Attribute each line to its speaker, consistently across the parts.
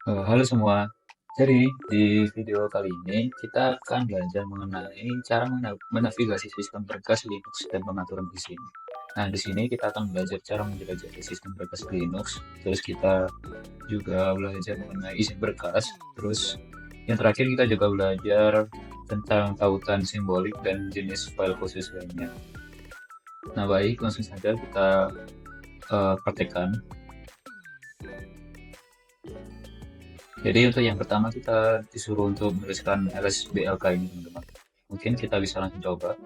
Speaker 1: Halo semua. Jadi di video kali ini kita akan belajar mengenai cara menavigasi sistem berkas Linux dan pengaturan di sini. Nah, di sini kita akan belajar cara menjelajahi sistem berkas Linux, terus kita juga belajar mengenai isi berkas, terus yang terakhir kita juga belajar tentang tautan simbolik dan jenis file khusus lainnya. Nah, baik, langsung saja kita praktekkan. Jadi untuk yang pertama kita disuruh untuk menuliskan LSBLK ini teman-teman. Mungkin kita bisa langsung coba.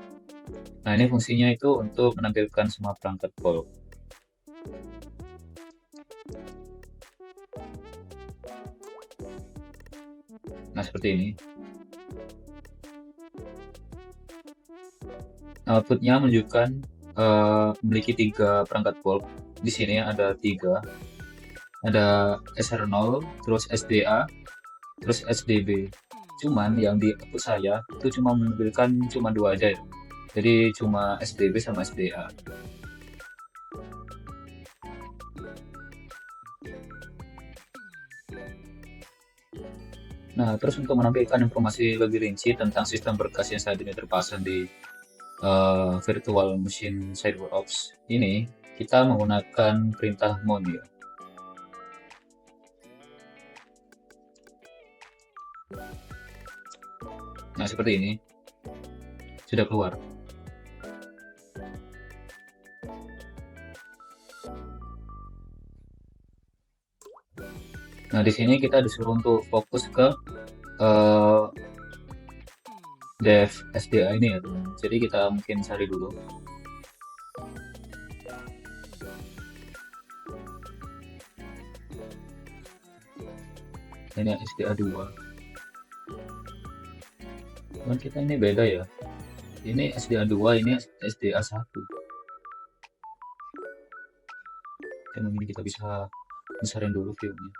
Speaker 1: Nah ini fungsinya itu untuk menampilkan semua perangkat Volt. Nah seperti ini. Outputnya menunjukkan memiliki tiga perangkat Volt. Di sini ada tiga. Ada SR0, terus SDA, terus SDB. Cuman yang di output saya itu cuma menampilkan cuma dua aja ya. Jadi cuma SDB sama SDA. Nah, terus untuk menampilkan informasi lebih rinci tentang sistem berkas yang saat ini terpasang di virtual machine CyberOps ini, kita menggunakan perintah monir. Nah, seperti ini. Sudah keluar. Nah, di sini kita disuruh untuk fokus ke uh, dev SDA ini ya, teman. Jadi kita mungkin cari dulu. Ini SDA 2. Cuman kita ini beda ya. Ini SDA 2, ini SDA 1. Dan mungkin kita bisa besarin dulu view-nya.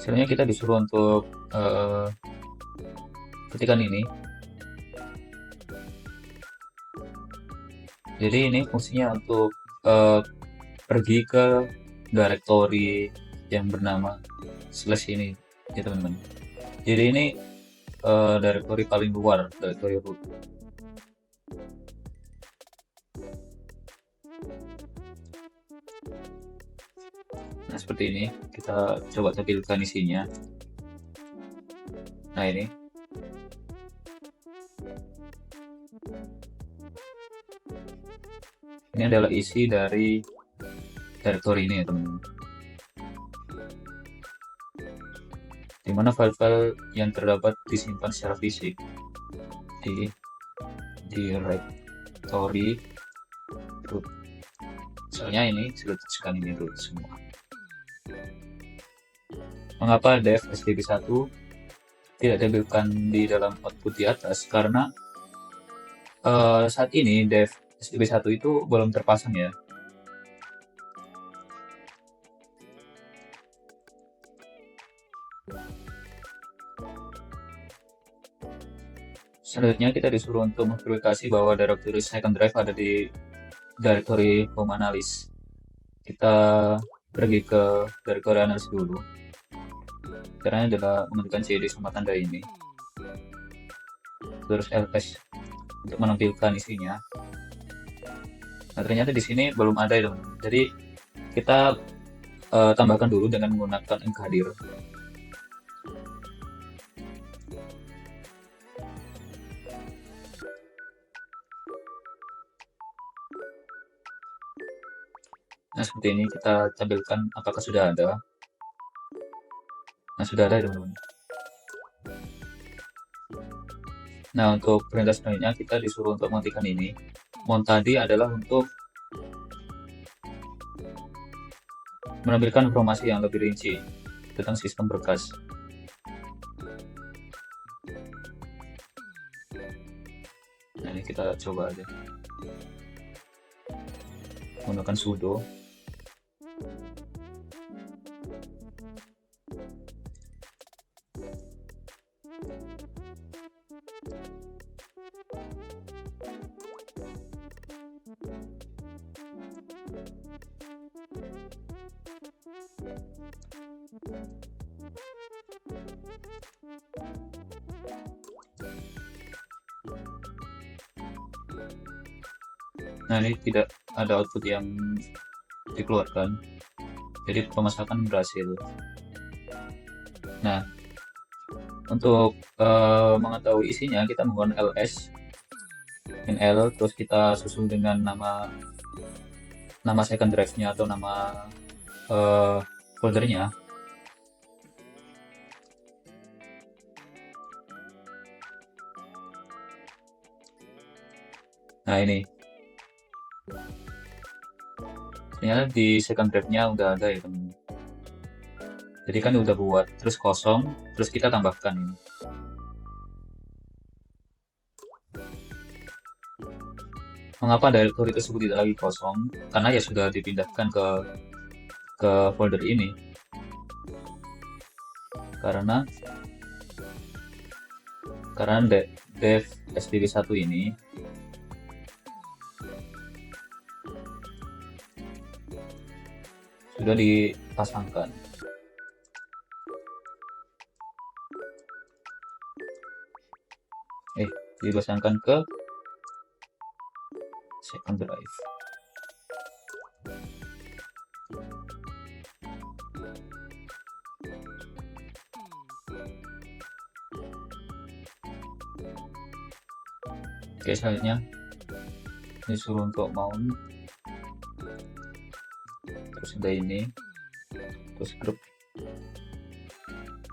Speaker 1: Sebenarnya kita disuruh untuk ketikkan ini. Jadi ini fungsinya untuk pergi ke directory yang bernama slash ini ya teman-teman. Jadi ini directory paling luar, directory root. Nah seperti ini, kita coba tampilkan isinya. Nah ini. Ini adalah isi dari directory ini ya teman-teman. Di mana file-file yang terdapat disimpan secara fisik di directory root. Soalnya ini sudah tekan ini root semua. Mengapa dev SDB1 tidak ditampilkan di dalam output di atas? Karena saat ini dev SDB1 itu belum terpasang ya. Selanjutnya kita disuruh untuk memverifikasi bahwa directory second drive ada di directory home analysis. Kita pergi ke directory analysis dulu. Caranya adalah menentukan cd sama tanda ini. Terus ls untuk menampilkan isinya. Nah ternyata di sini belum ada ya teman-teman. Jadi kita tambahkan dulu dengan menggunakan mkdir. Nah seperti ini kita tampilkan apakah sudah ada. Nah sudah ada teman-teman. Nah untuk perintah selanjutnya kita disuruh untuk menghentikan ini. Mount tadi adalah untuk menampilkan informasi yang lebih rinci tentang sistem berkas. Nah ini kita coba aja menggunakan sudo. Nah, ini tidak ada output yang dikeluarkan, jadi pemasakan berhasil. Nah, untuk mengetahui isinya kita menggunakan ls nl, terus kita susun dengan nama second drive-nya atau nama eh, foldernya. Nah, ini ternyata di second drive-nya udah ada ya teman. Jadi kan udah buat, terus kosong, terus kita tambahkan ini. Mengapa directory tersebut tidak lagi kosong? Karena ya sudah dipindahkan ke folder ini. Karena dev sdb1 ini sudah dipasangkan. Dipasangkan ke second drive. Oke, selanjutnya disuruh untuk mount, terus ada ini, terus grup,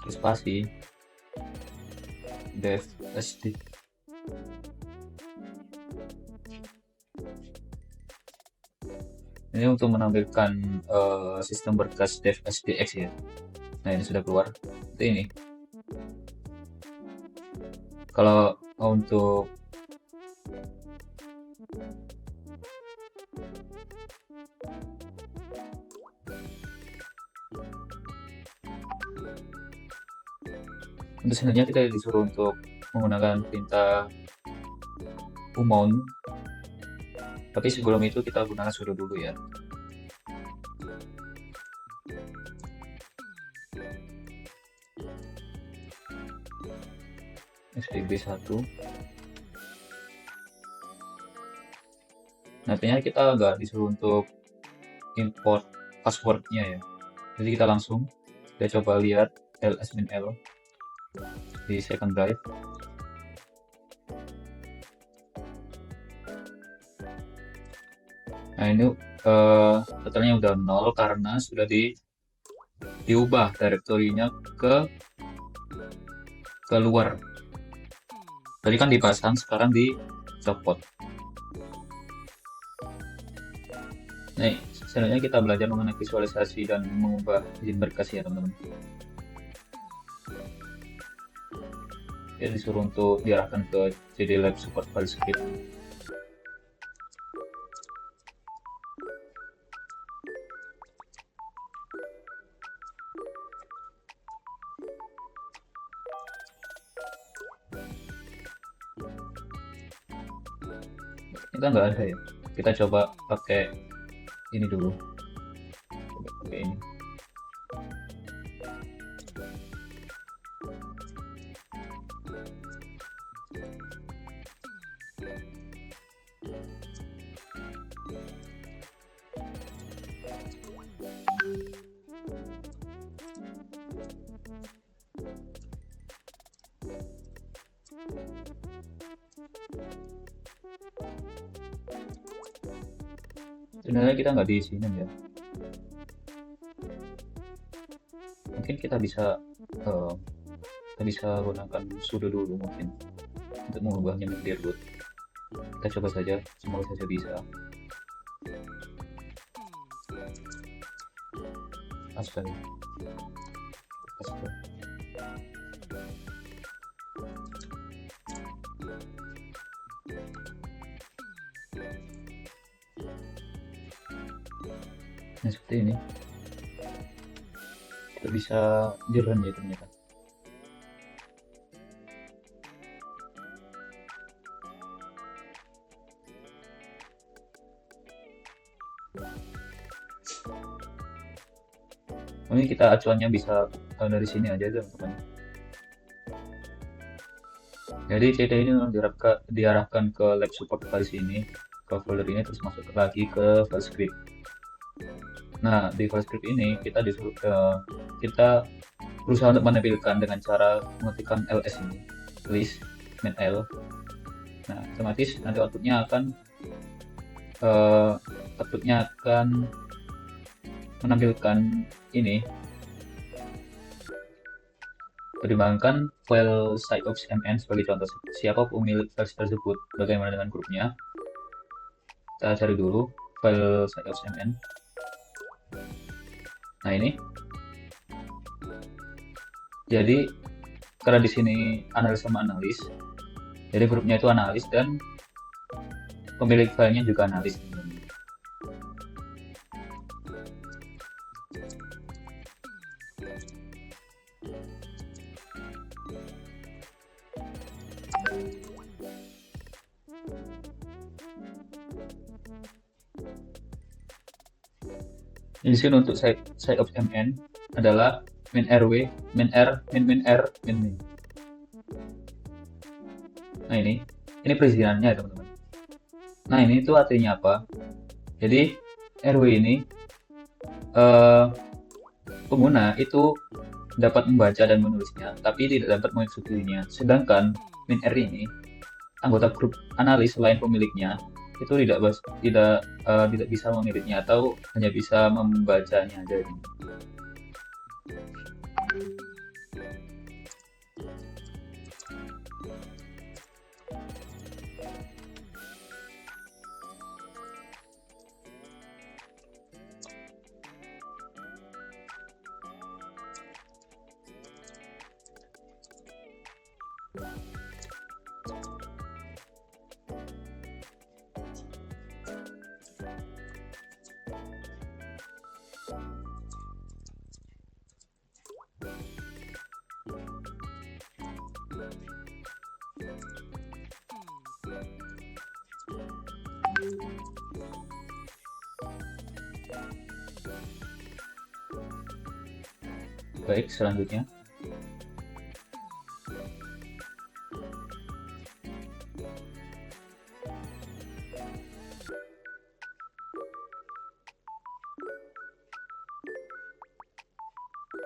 Speaker 1: terus spasi dev sd. Ini untuk menampilkan sistem berkas dev sdx ya. Nah, ini sudah keluar seperti ini. Kalau untuk selanjutnya kita disuruh untuk menggunakan perintah umount, tapi sebelum itu kita gunakan sudo dulu ya. sdb1. Nantinya kita nggak disuruh untuk import passwordnya ya, jadi kita langsung coba lihat ls-l di second drive. Nah, ini totalnya udah 0 karena sudah diubah direktorinya ke luar. Tadi kan dipasang, sekarang dicopot. Nah, selanjutnya kita belajar mengenai visualisasi dan mengubah izin berkas ya teman-teman. Ya, disuruh untuk diarahkan ke CD Lab Support File Script. Kita nggak ada ya, kita coba pakai ini dulu, coba pakai ini. Sebenarnya kita nggak di sini ya, mungkin kita bisa gunakan sudo dulu mungkin untuk mengubahnya menjadi root. Kita coba saja, semoga saja bisa. Astaga. Nah, seperti ini kita bisa jalan ya ternyata. Ini kita acuannya bisa dari sini aja teman-teman. Jadi CD ini diarahkan ke lab support file sini, ke folder ini, terus masuk lagi ke file script. Nah, di file script ini kita disuruh kita berusaha untuk menampilkan dengan cara mengetikkan ls ini, list main l. Nah, otomatis nanti outputnya akan menampilkan ini, pertimbangkan file site_ops_mn sebagai contoh. Siapa pemilik file tersebut, bagaimana dengan grupnya. Kita cari dulu file site_ops_mn. Nah, ini jadi karena di sini analis sama analis, jadi grupnya itu analis dan pemilik filenya juga analis. Di sini untuk site_ops_mn adalah main rw, main r, main r, main. Nah, ini perizinannya teman-teman. Nah, ini itu artinya apa? Jadi rw ini pengguna itu dapat membaca dan menulisnya, tapi tidak dapat mengeksekusinya. Sedangkan main r ini anggota grup analis selain pemiliknya itu tidak bisa mengeditnya atau hanya bisa membacanya aja. Baik, selanjutnya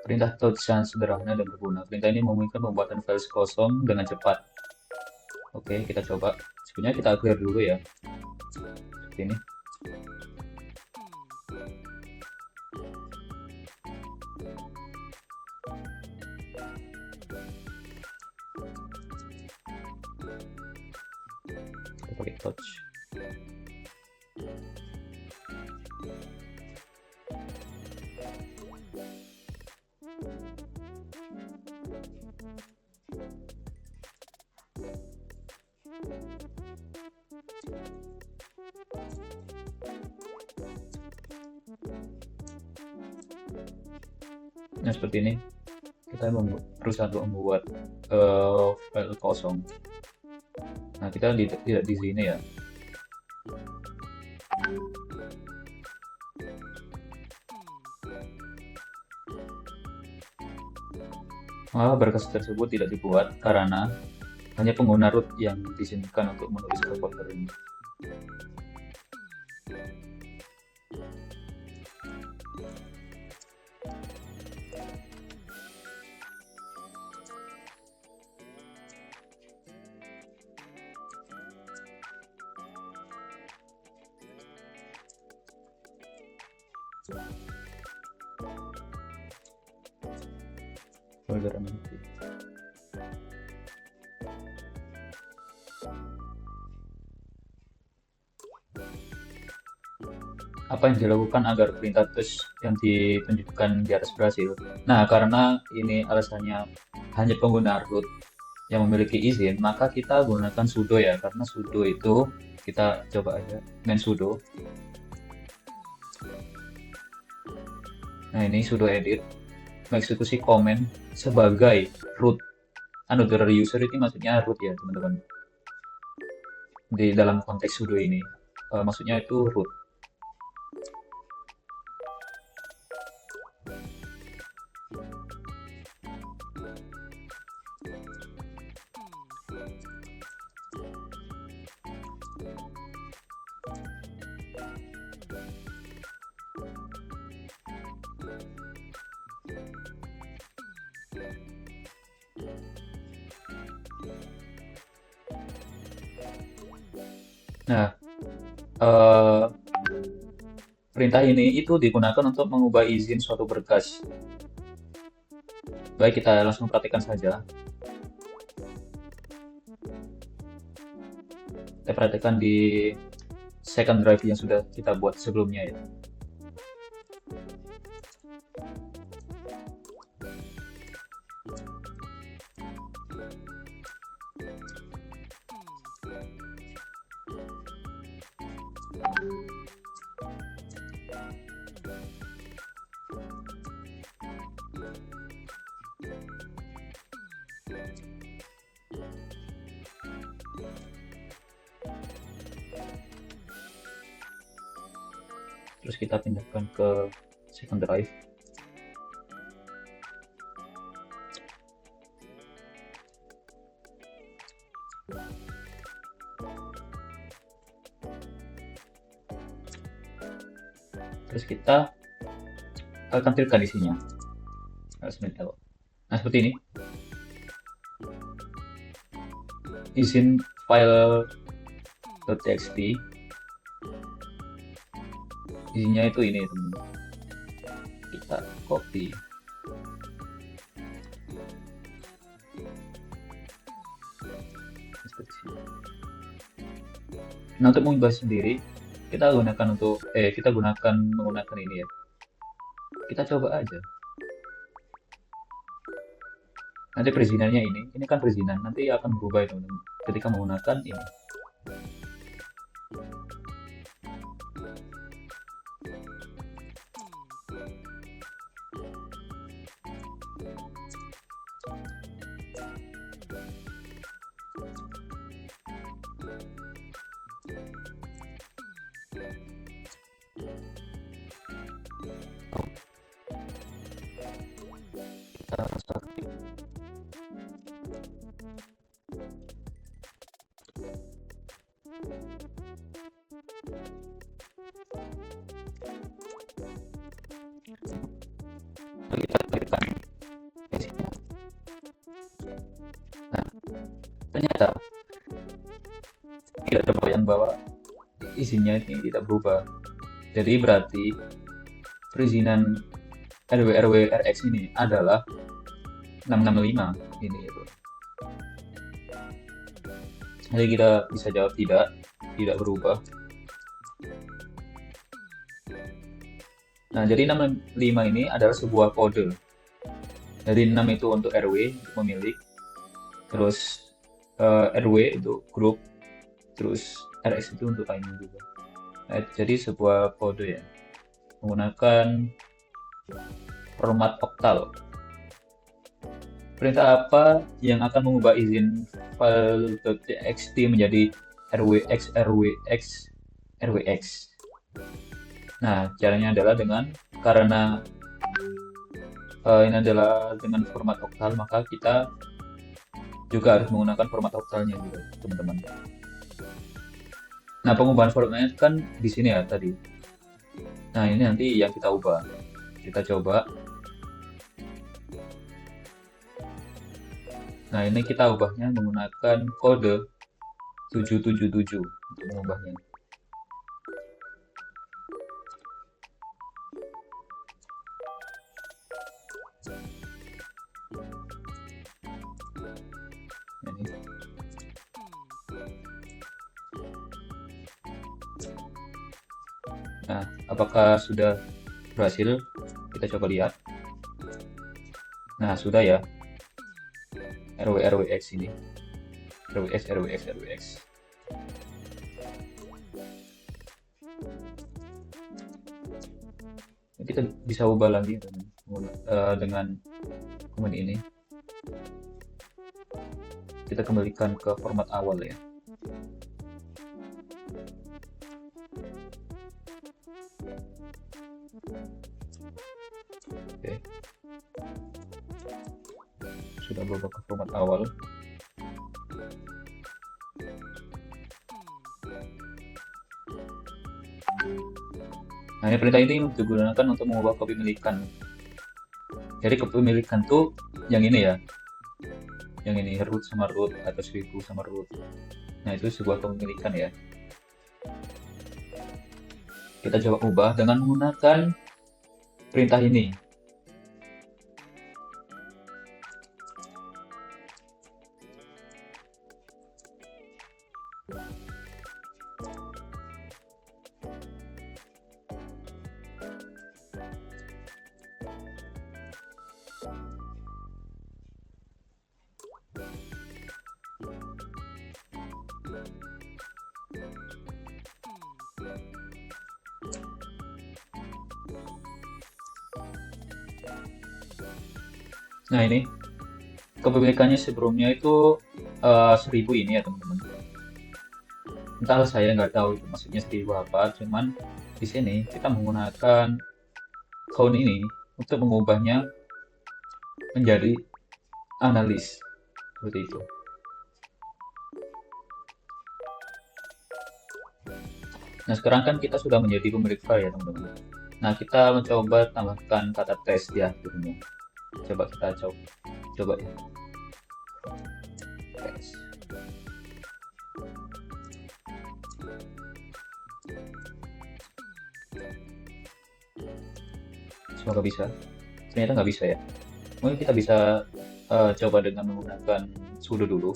Speaker 1: perintah touch yang sederhana dan berguna. Perintah ini memungkinkan pembuatan file kosong dengan cepat. Oke, kita coba. Sebenarnya kita clear dulu ya, seperti ini. Kita pakai touch. Nah, seperti ini kita berusaha untuk membuat file kosong. Nah, kita tidak di sini ya. Berkas tersebut tidak dibuat karena hanya pengguna root yang diizinkan untuk menulis ke folder ini. Folder nanti. Apa yang dilakukan agar perintah touch yang ditunjukkan di atas berhasil? Nah, karena ini alasannya hanya pengguna root yang memiliki izin, maka kita gunakan sudo ya, karena sudo itu kita coba aja main sudo. Nah, ini sudo edit mengeksekusi komen sebagai root. Dari user itu maksudnya root ya teman-teman. Di dalam konteks sudo ini maksudnya itu root. Nah, eh, perintah ini itu digunakan untuk mengubah izin suatu berkas. Baik, kita langsung praktikkan saja. Kita praktikkan di second drive yang sudah kita buat sebelumnya ya. Terus kita pindahkan ke second drive. Terus kita tampilkan isinya. Nah, seperti ini. Izin file .txt. Isinya itu ini, teman-teman. Kita copy. Nah, untuk mengubah sendiri, kita gunakan menggunakan ini ya. Kita coba aja. Nanti perizinannya ini kan perizinan, nanti akan berubah ya, teman-teman. Ketika menggunakan ini. Kita start. Kita tekan isinya. Nah, ternyata tidak terbayang bahwa isinya ini tidak berubah. Jadi berarti perizinan RW RX ini adalah 665 ini itu. Jadi kita bisa jawab tidak berubah. Nah, jadi 665 ini adalah sebuah kode. Jadi 6 itu untuk RW, untuk pemilik. Terus RW itu grup. Terus RX itu untuk timing juga. Nah, jadi sebuah kode ya. Menggunakan format oktal. Perintah apa yang akan mengubah izin file .txt menjadi rwx. Nah, caranya adalah karena ini adalah dengan format oktal, maka kita juga harus menggunakan format oktalnya juga, teman-teman. Nah, pengubahan formatnya kan di sini ya tadi. Nah, ini nanti yang kita ubah. Kita coba. Nah, ini kita ubahnya menggunakan kode 777 untuk mengubahnya. Ini. Nah, apakah sudah berhasil? Kita coba lihat. Nah, sudah ya. RWX ini. RWX. Kita bisa ubah lagi dengan command ini. Kita kembalikan ke format awal ya. Oke. Sudah berubah ke format awal. Nah, ini perintah ini digunakan untuk mengubah kepemilikan. Jadi kepemilikan tuh yang ini ya. Yang ini root sama root atau 1000 sama root. Nah, itu sebuah kepemilikan ya. Kita coba ubah dengan menggunakan perintah ini. Nah, ini kepemilikannya sebelumnya itu 1000 ini ya teman-teman. Entahlah, saya nggak tahu itu maksudnya 1000 apa, cuman di sini kita menggunakan count ini untuk mengubahnya menjadi analis seperti itu. Nah, sekarang kan kita sudah menjadi pemilik file ya teman-teman. Nah, kita mencoba tambahkan kata tes di akhirnya. Coba kita coba ya. Tes. Semoga bisa. Ternyata nggak bisa ya. Mungkin kita bisa coba dengan menggunakan sudo dulu.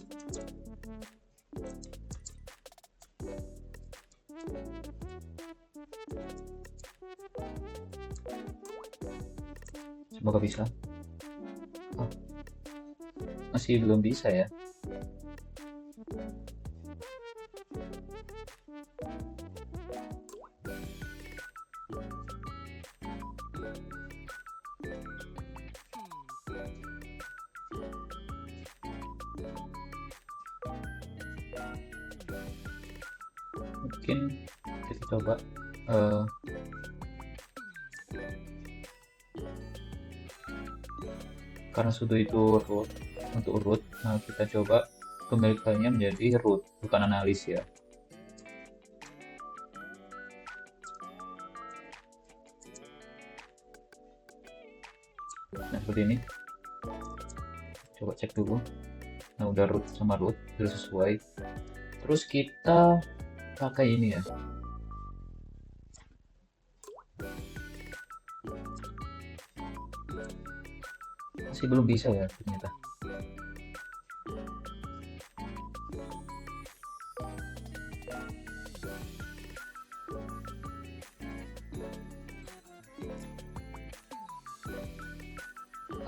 Speaker 1: Semoga bisa. Oh, masih belum bisa ya. Mungkin kita coba karena sudo itu root, untuk root, nah kita coba kembalikannya menjadi root, bukan analis ya. Nah, seperti ini. Coba cek dulu. Nah, udah root sama root, sudah sesuai. Terus kita pakai ini ya. Masih belum bisa ya ternyata.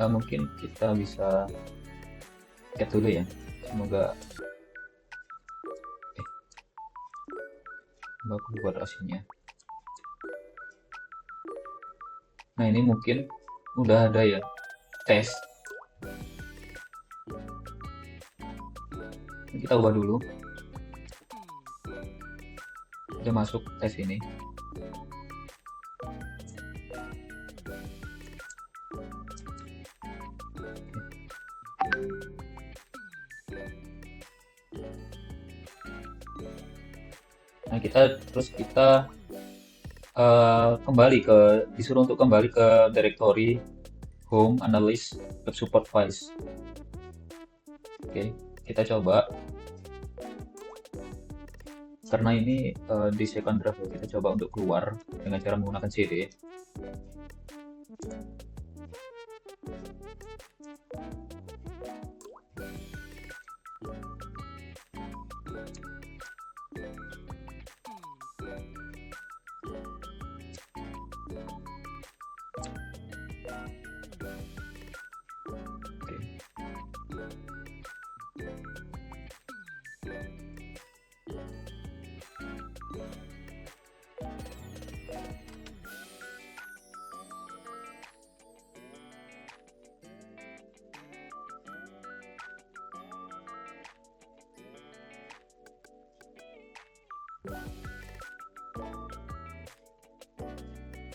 Speaker 1: Mungkin kita bisa chat dulu ya. Semoga aku buat aslinya. Nah, ini mungkin udah ada ya tes. Kita ubah dulu. Udah masuk tes ini. Nah, kita kembali disuruh untuk kembali ke directory home analyst web supervise. Oke, kita coba. Karena ini di second draft, kita coba untuk keluar dengan cara menggunakan CD.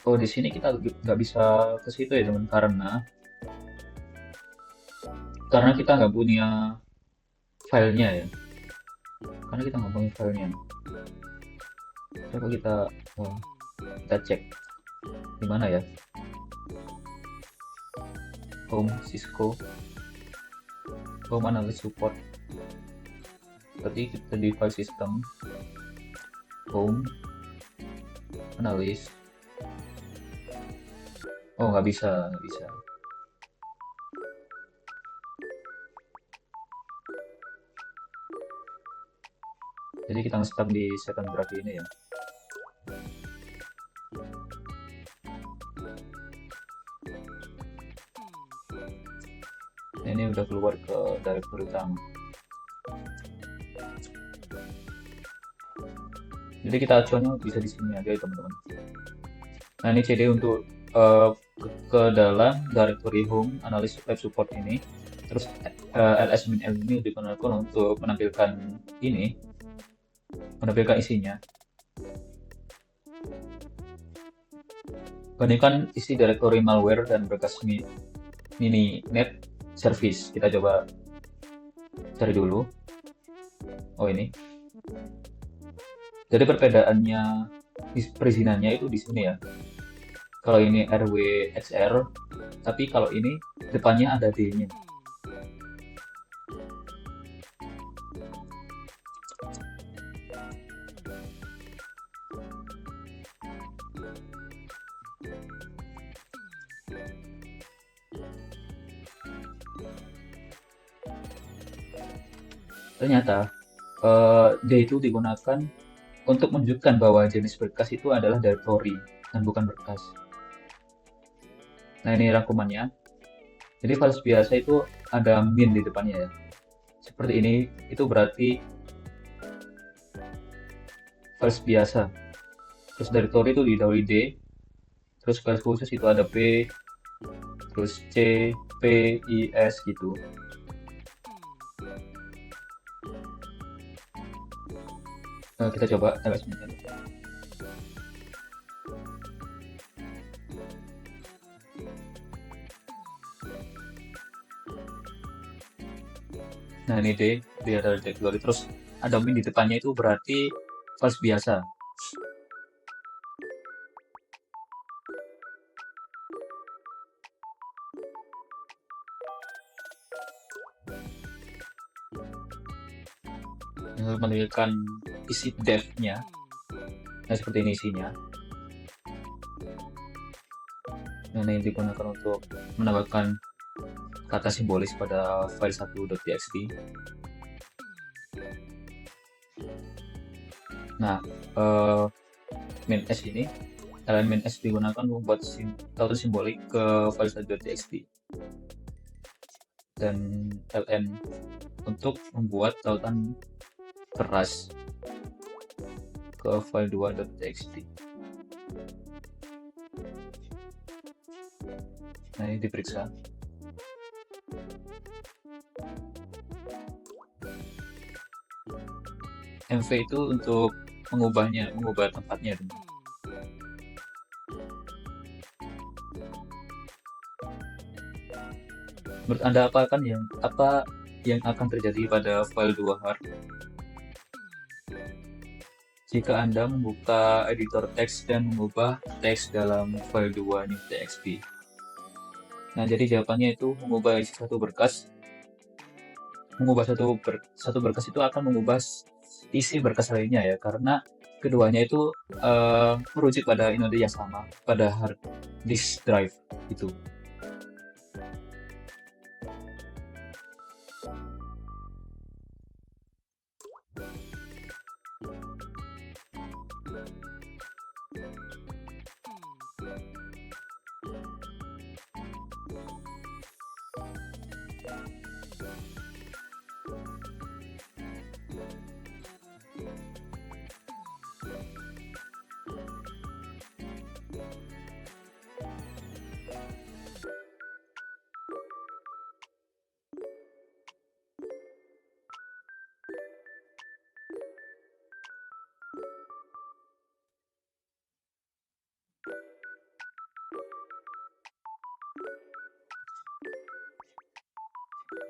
Speaker 1: Oh, di sini kita nggak bisa ke situ ya teman, karena kita nggak punya filenya ya. Karena kita nggak punya filenya. Coba kita cek di mana ya. Home Cisco, Home Analyst Support. Berarti kita di file system. home, analis. Oh, nggak bisa, nggak bisa. Jadi kita nge-stop di second graph ini ya. Nah, ini udah keluar ke directory utama. Jadi kita acuannya bisa di sini aja ya teman-teman. Nah, ini CD untuk ke dalam directory home analis web support ini. Terus ls-l ini digunakan untuk menampilkan isinya. Bandingkan isi directory malware dan berkas mini net service. Kita coba cari dulu. Oh, ini. Jadi perbedaannya perizinannya itu di sini ya. Kalau ini RWXR, tapi kalau ini depannya ada D-nya. Ternyata D itu digunakan untuk menunjukkan bahwa jenis berkas itu adalah directory dan bukan berkas. Nah, ini rangkumannya. Jadi files biasa itu ada min di depannya ya. Seperti ini, itu berarti files biasa. Terus directory itu didahului D. Terus files khusus itu ada P, terus C, P, I, S gitu. Nah, kita coba LS-nya. Nah, ini D ada directory, terus ada min di depannya itu berarti files biasa. Menampilkan isi dev-nya. Nah, seperti ini isinya. Nah, ini digunakan untuk menambahkan kata simbolis pada file 1.txt. Nah, main s ini, elemen s digunakan membuat tautan simbolik ke file 1.txt. Dan ln untuk membuat tautan keras ke file 2.txt. Nah, ini diperiksa. MV itu untuk mengubah tempatnya. Menurut Anda apa yang akan terjadi pada file 2har jika Anda membuka editor teks dan mengubah teks dalam file 2.txt? Nah, jadi jawabannya itu mengubah isi satu berkas. Mengubah satu berkas itu akan mengubah isi berkas lainnya ya, karena keduanya itu merujuk pada inode yang sama, pada hard disk drive itu.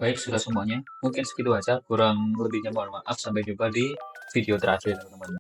Speaker 1: Baik, sudah semuanya. Mungkin segitu aja. Kurang lebihnya mohon maaf. Sampai jumpa di video terakhir, teman-teman.